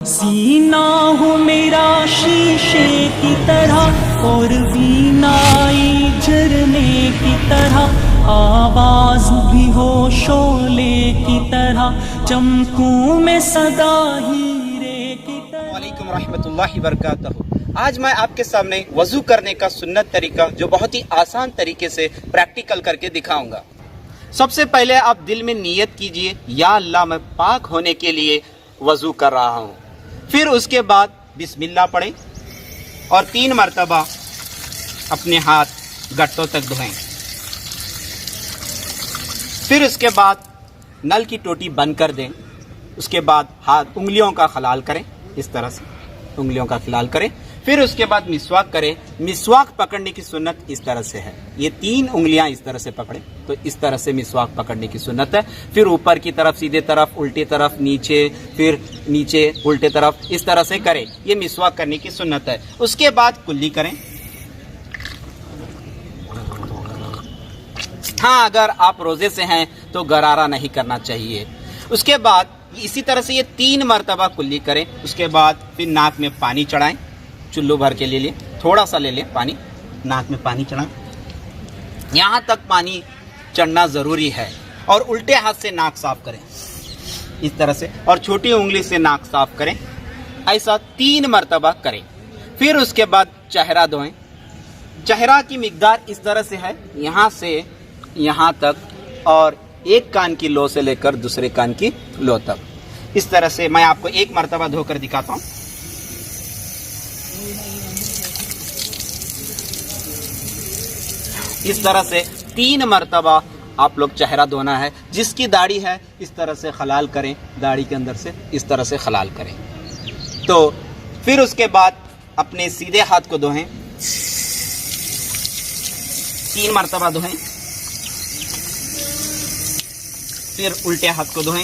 सीना हो मेरा शीशे की तरह और वीणाई झरने की तरह, आवाज भी हो शोले की तरह, चमकूं मैं सदा हीरे की तरह। वालेकुम रहमतुल्लाहि वबरकातुहू। आज मैं आपके सामने वज़ू करने का सुन्नत तरीका जो बहुत ही आसान तरीके से प्रैक्टिकल करके दिखाऊंगा। सबसे पहले आप दिल में नियत कीजिए, या अल्लाह मैं पाक होने के लिए वज़ू कर रहा हूँ। फिर उसके बाद बिस्मिल्लाह पढ़ें और 3 मरतबा अपने हाथ गट्टों तक धोएं। फिर उसके बाद नल की टोटी बंद कर दें। उसके बाद हाथ उंगलियों का खलाल करें, इस तरह से उंगलियों का खलाल करें। फिर उसके बाद मिसवाक करें। मिसवाक पकड़ने की सुन्नत इस तरह से है, ये 3 उंगलियां इस तरह से पकड़ें, तो इस तरह से मिसवाक पकड़ने की सुन्नत है। फिर ऊपर की तरफ, सीधे तरफ, उल्टी तरफ, नीचे, फिर नीचे, उल्टे तरफ, इस तरह से करें। ये मिसवाक करने की सुन्नत है। उसके बाद कुल्ली करें। हाँ, अगर आप रोजे से हैं तो गरारा नहीं करना चाहिए। उसके बाद इसी तरह से ये 3 मरतबा कुल्ली करें। उसके बाद फिर नाक में पानी चढ़ाएं, चुल्लू भर के ले लें, थोड़ा सा ले लें पानी, नाक में पानी चढ़ाएं, यहाँ तक पानी चढ़ना ज़रूरी है। और उल्टे हाथ से नाक साफ करें, इस तरह से, और छोटी उंगली से नाक साफ करें। ऐसा 3 मरतबा करें। फिर उसके बाद चेहरा धोएं। चेहरा की मिकदार इस तरह से है, यहाँ से यहाँ तक, और एक कान की लो से लेकर दूसरे कान की लो तक। इस तरह से मैं आपको 1 मरतबा धोकर दिखाता हूँ। इस तरह से 3 मरतबा आप लोग चेहरा धोना है। जिसकी दाढ़ी है इस तरह से खलाल करें, दाढ़ी के अंदर से इस तरह से खलाल करें। तो फिर उसके बाद अपने सीधे हाथ को धोएं, 3 मरतबा धोएं। फिर उल्टे हाथ को धोएं।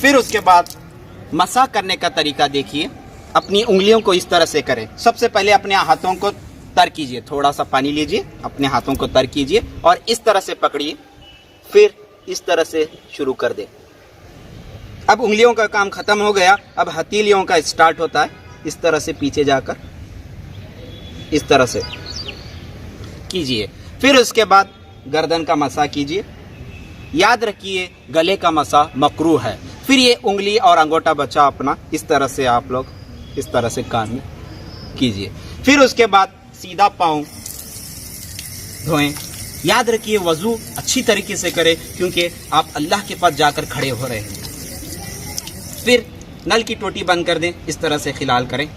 फिर उसके बाद मसा करने का तरीका देखिए। अपनी उंगलियों को इस तरह से करें। सबसे पहले अपने हाथों को तर कीजिए, थोड़ा सा पानी लीजिए, अपने हाथों को तर कीजिए और इस तरह से पकड़िए। फिर इस तरह से शुरू कर दें। अब उंगलियों का काम खत्म हो गया। अब हथेलियों का स्टार्ट होता है, इस तरह से पीछे जाकर इस तरह से कीजिए। फिर उसके बाद गर्दन का मसा कीजिए। याद रखिए गले का मसा मकरूह है। फिर ये उंगली और अंगूठा बचा अपना, इस तरह से आप लोग इस तरह से कान में कीजिए। फिर उसके बाद सीधा पाँव धोएं। याद रखिए वज़ू अच्छी तरीके से करें, क्योंकि आप अल्लाह के पास जाकर खड़े हो रहे हैं। फिर नल की टोटी बंद कर दें, इस तरह से खिलाल करें,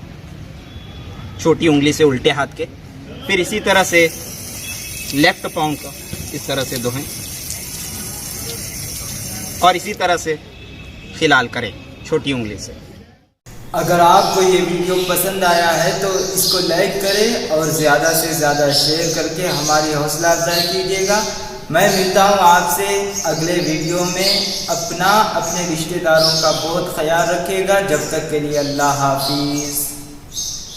छोटी उंगली से उल्टे हाथ के। फिर इसी तरह से लेफ्ट पाँव का इस तरह से धोएं और इसी तरह से खिलाल करें छोटी उंगली से। अगर आपको ये वीडियो पसंद आया है तो इसको लाइक करें और ज़्यादा से ज़्यादा शेयर करके हमारी हौसला अफजाई कीजिएगा। मैं मिलता हूँ आपसे अगले वीडियो में। अपने रिश्तेदारों का बहुत ख्याल रखिएगा। जब तक के लिए अल्लाह हाफिज़।